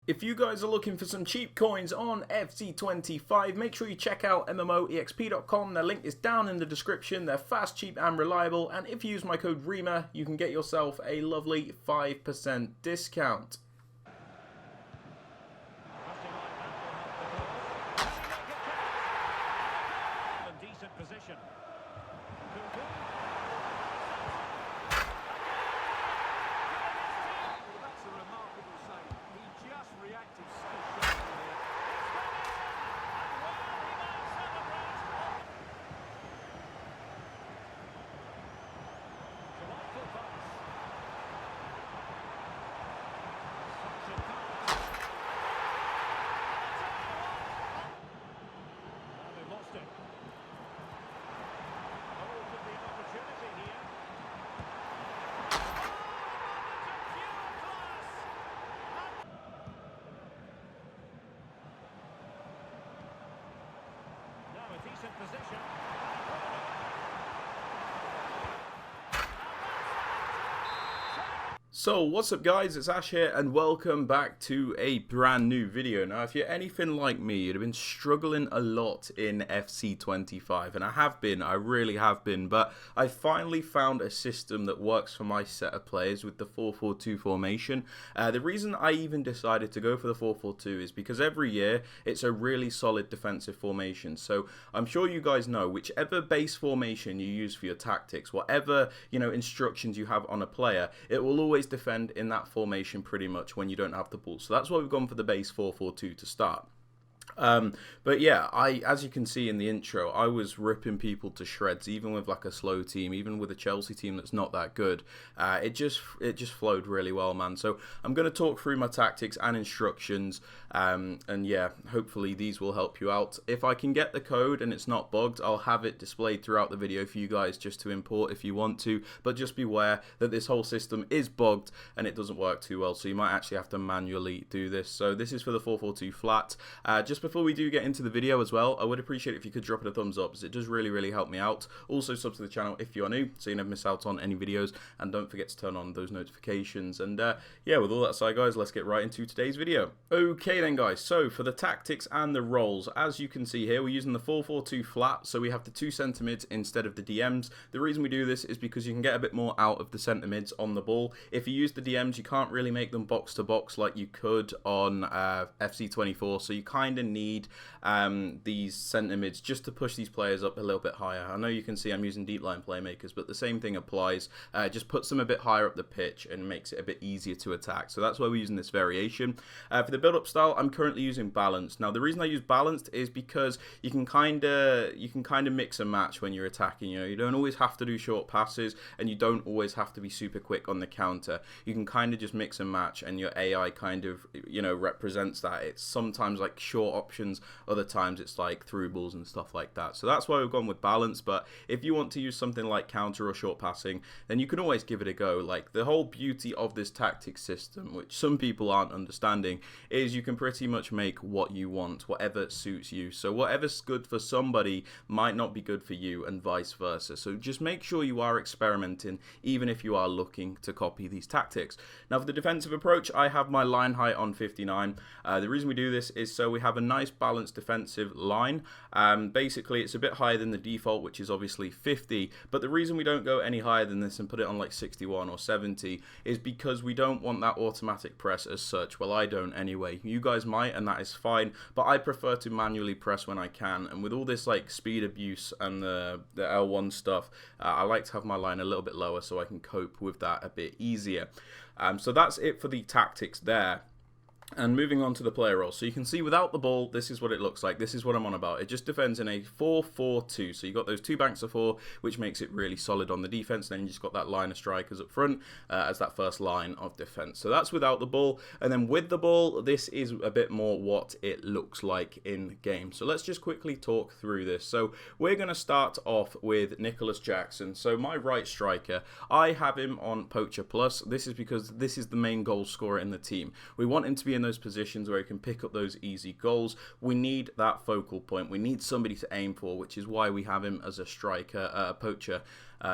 If you guys are looking for some cheap coins on FC25, make sure you check out MMOEXP.com. Their link is down in the description. They're fast, cheap, and reliable. And if you use my code Rema, you can get yourself a lovely 5% discount. Decent position. That's a remarkable save. He just reacted so sharply there. Delightful pass. Such a pass. Now they've lost it. Oh, could be an opportunity here. Now a decent position. So what's up guys, it's Ash here and welcome back to a brand new video. Now if you're anything like me, you'd have been struggling a lot in FC25, and I really have been, but I finally found a system that works for my set of players with the 4-4-2 formation. The reason I even decided to go for the 4-4-2 is because every year it's a really solid defensive formation. So I'm sure you guys know, whichever base formation you use for your tactics, whatever instructions you have on a player, it will always defend in that formation pretty much when you don't have the ball. So that's why we've gone for the base 4-4-2 to start. But yeah, as you can see in the intro, I was ripping people to shreds, even with like a slow team, even with a Chelsea team that's not that good. It just flowed really well, man. So I'm going to talk through my tactics and instructions, and yeah, hopefully these will help you out. If I can get the code and it's not bugged, I'll have it displayed throughout the video for you guys just to import if you want to, but just beware that this whole system is bugged and it doesn't work too well, so you might actually have to manually do this. So this is for the 4-4-2 flat. Just before we do get into the video as well, I would appreciate it if you could drop it a thumbs up, as it does really help me out. Also sub to the channel if you are new, so you never miss out on any videos, and don't forget to turn on those notifications. And yeah, with all that aside guys, let's get right into today's video. Okay then guys, so for the tactics and the roles, as you can see here, we're using the 4-4-2 flat, so we have the 2 centre mids instead of the DMs. The reason we do this is because you can get a bit more out of the centre mids on the ball. If you use the DMs, you can't really make them box to box like you could on FC24, so you kind of need these centre mids just to push these players up a little bit higher. I know you can see I'm using deep line playmakers, but the same thing applies. Just puts them a bit higher up the pitch and makes it a bit easier to attack. So that's why we're using this variation. For the build-up style, I'm currently using balanced. Now the reason I use balanced is because you can kind of mix and match when you're attacking. You don't always have to do short passes, and you don't always have to be super quick on the counter. You can kind of just mix and match, and your AI kind of represents that. It's sometimes like short options, other times it's like through balls and stuff like that. So that's why we've gone with balance. But if you want to use something like counter or short passing, then you can always give it a go. Like, the whole beauty of this tactics system, which some people aren't understanding, is you can pretty much make what you want, whatever suits you. So whatever's good for somebody might not be good for you, and vice versa. So just make sure you are experimenting, even if you are looking to copy these tactics. Now for the defensive approach, I have my line height on 59. The reason we do this is so we have a nice balanced defensive line. Basically it's a bit higher than the default, which is obviously 50, but the reason we don't go any higher than this and put it on like 61 or 70 is because we don't want that automatic press as such. Well, I don't anyway. You guys might, and that is fine, but I prefer to manually press when I can. And with all this like speed abuse and the L1 stuff, I like to have my line a little bit lower so I can cope with that a bit easier. So that's it for the tactics there. And moving on to the player role, so you can see without the ball, this is what it looks like. This is what I'm on about. It just defends in a 4-4-2. So you've got those 2 banks of 4, which makes it really solid on the defense. And then you just got that line of strikers up front as that first line of defense. So that's without the ball. And then with the ball, this is a bit more what it looks like in game. So let's just quickly talk through this. So we're going to start off with Nicholas Jackson. So my right striker, I have him on Poacher Plus. This is because this is the main goal scorer in the team. We want him to be in those positions where he can pick up those easy goals. We need that focal point. We need somebody to aim for, which is why we have him as a striker, a poacher.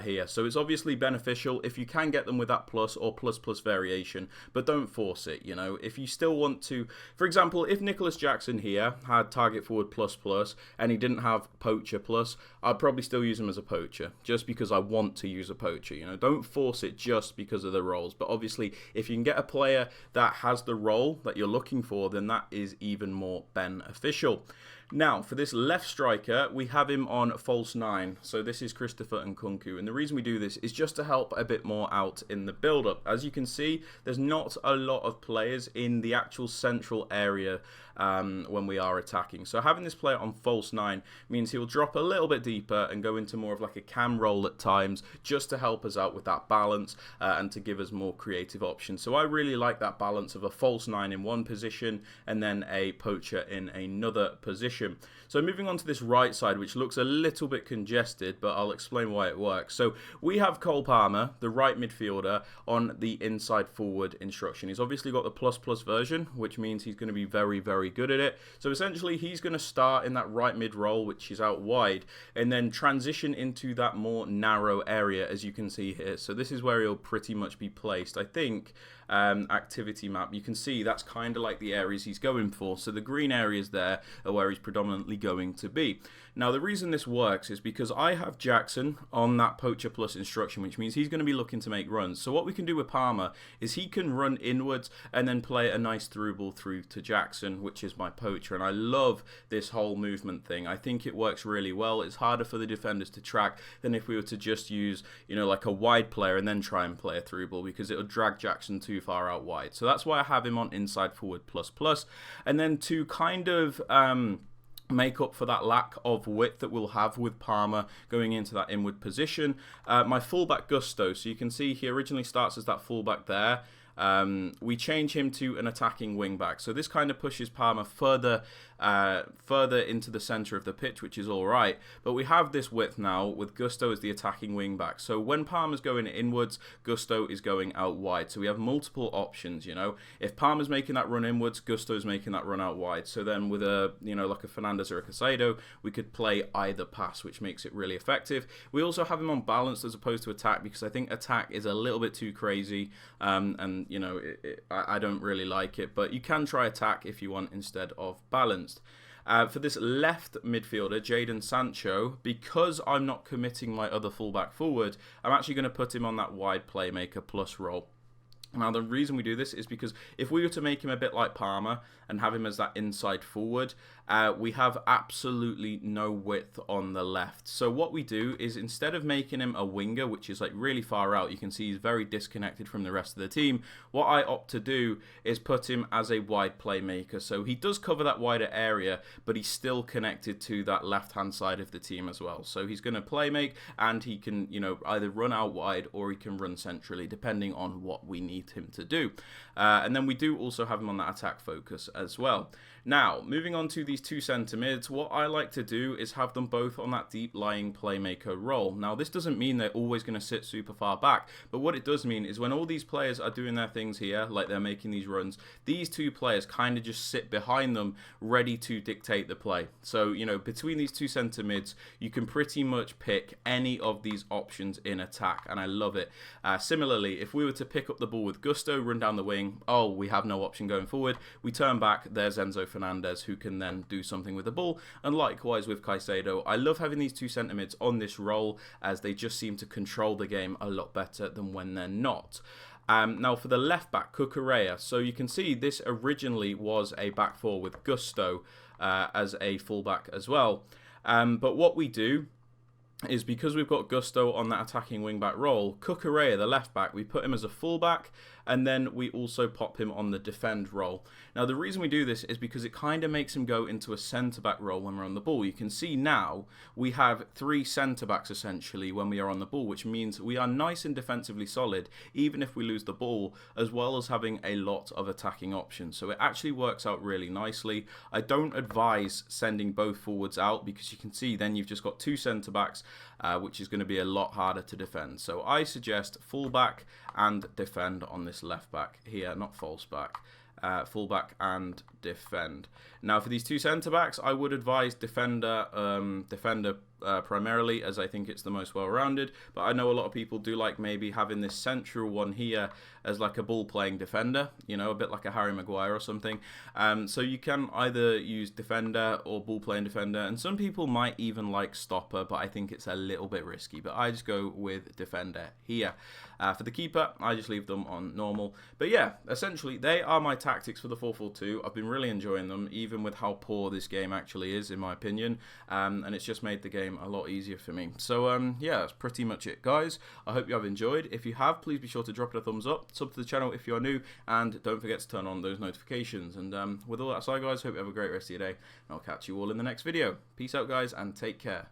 here. So it's obviously beneficial if you can get them with that plus or plus plus variation, but don't force it, you know. If you still want to, for example, if Nicholas Jackson here had target forward plus plus and he didn't have poacher plus, I'd probably still use him as a poacher just because I want to use a poacher, you know. Don't force it just because of the roles, but obviously if you can get a player that has the role that you're looking for, then that is even more beneficial. Now, for this left striker, we have him on false 9. So this is Christopher Nkunku. And the reason we do this is just to help a bit more out in the build-up. As you can see, there's not a lot of players in the actual central area when we are attacking. So having this player on false 9 means he'll drop a little bit deeper and go into more of like a cam role at times, just to help us out with that balance and to give us more creative options. So I really like that balance of a false 9 in one position and then a poacher in another position. So moving on to this right side, which looks a little bit congested, but I'll explain why it works. So we have Cole Palmer, the right midfielder, on the inside forward instruction. He's obviously got the plus plus version, which means he's going to be very, very good at it. So essentially he's going to start in that right mid role, which is out wide, and then transition into that more narrow area, as you can see here. So this is where he'll pretty much be placed. I think activity map, you can see that's kind of like the areas he's going for. So the green areas there are where he's predominantly going to be. Now the reason this works is because I have Jackson on that poacher plus instruction, which means he's going to be looking to make runs. So what we can do with Palmer is he can run inwards and then play a nice through ball through to Jackson, which is my poacher. And I love this whole movement thing. I think it works really well. It's harder for the defenders to track than if we were to just use, you know, like a wide player and then try and play a through ball, because it would drag Jackson too far out wide. So that's why I have him on inside forward plus plus. And then to kind of make up for that lack of width that we'll have with Palmer going into that inward position, my fullback Gusto, so you can see he originally starts as that fullback there. We change him to an attacking wing back, so this kind of pushes Palmer further into the center of the pitch, which is all right. But we have this width now with Gusto as the attacking wing back. So when Palmer's going inwards, Gusto is going out wide. So we have multiple options. You know, if Palmer's making that run inwards, Gusto's making that run out wide. So then with a, you know, like a Fernandez or a Caicedo, we could play either pass, which makes it really effective. We also have him on balance as opposed to attack, because I think attack is a little bit too crazy, and you know, I don't really like it. But you can try attack if you want instead of balance. For this left midfielder, Jadon Sancho, because I'm not committing my other fullback forward, I'm actually going to put him on that wide playmaker plus role. Now, the reason we do this is because if we were to make him a bit like Palmer and have him as that inside forward, we have absolutely no width on the left. So what we do is, instead of making him a winger, which is like really far out, you can see he's very disconnected from the rest of the team, what I opt to do is put him as a wide playmaker. So he does cover that wider area, but he's still connected to that left-hand side of the team as well. So he's going to play make, and he can, you know, either run out wide or he can run centrally, depending on what we need him to do. And then we do also have him on that attack focus as well. Now, moving on to these two centre mids, what I like to do is have them both on that deep lying playmaker role. Now, this doesn't mean they're always going to sit super far back, but what it does mean is when all these players are doing their things here, like they're making these runs, these two players kind of just sit behind them, ready to dictate the play. So, you know, between these two centre mids, you can pretty much pick any of these options in attack, and I love it. Similarly, if we were to pick up the ball with Gusto, run down the wing, oh, we have no option going forward, we turn back, there's Enzo Fernandez, who can then do something with the ball. And likewise with Caicedo, I love having these two centre mids on this role, as they just seem to control the game a lot better than when they're not. Now for the left back, Cucurella, so you can see this originally was a back four with Gusto as a fullback as well. But what we do is, because we've got Gusto on that attacking wing-back role, Cucurella, the left-back, we put him as a full-back, and then we also pop him on the defend role. Now, the reason we do this is because it kind of makes him go into a centre-back role when we're on the ball. You can see now we have three centre-backs, essentially, when we are on the ball, which means we are nice and defensively solid, even if we lose the ball, as well as having a lot of attacking options. So it actually works out really nicely. I don't advise sending both forwards out, because you can see then you've just got two centre-backs, which is going to be a lot harder to defend. So I suggest full-back and defend on this left back here, not false back. fullback and defend. Now for these two centre backs, I would advise defender primarily, as I think it's the most well-rounded, but I know a lot of people do like maybe having this central one here as like a ball-playing defender, you know, a bit like a Harry Maguire or something. So you can either use defender or ball-playing defender, and some people might even like stopper, but I think it's a little bit risky, but I just go with defender here. For the keeper, I just leave them on normal. But yeah, essentially, they are my tactics for the 4-4-2. I've been really enjoying them, even with how poor this game actually is, in my opinion, and it's just made the game a lot easier for me. So yeah, that's pretty much it, guys. I hope you have enjoyed. If you have, please be sure to drop it a thumbs up, sub to the channel if you are new, and don't forget to turn on those notifications. And with all that aside, guys, hope you have a great rest of your day, and I'll catch you all in the next video. Peace out, guys, and take care.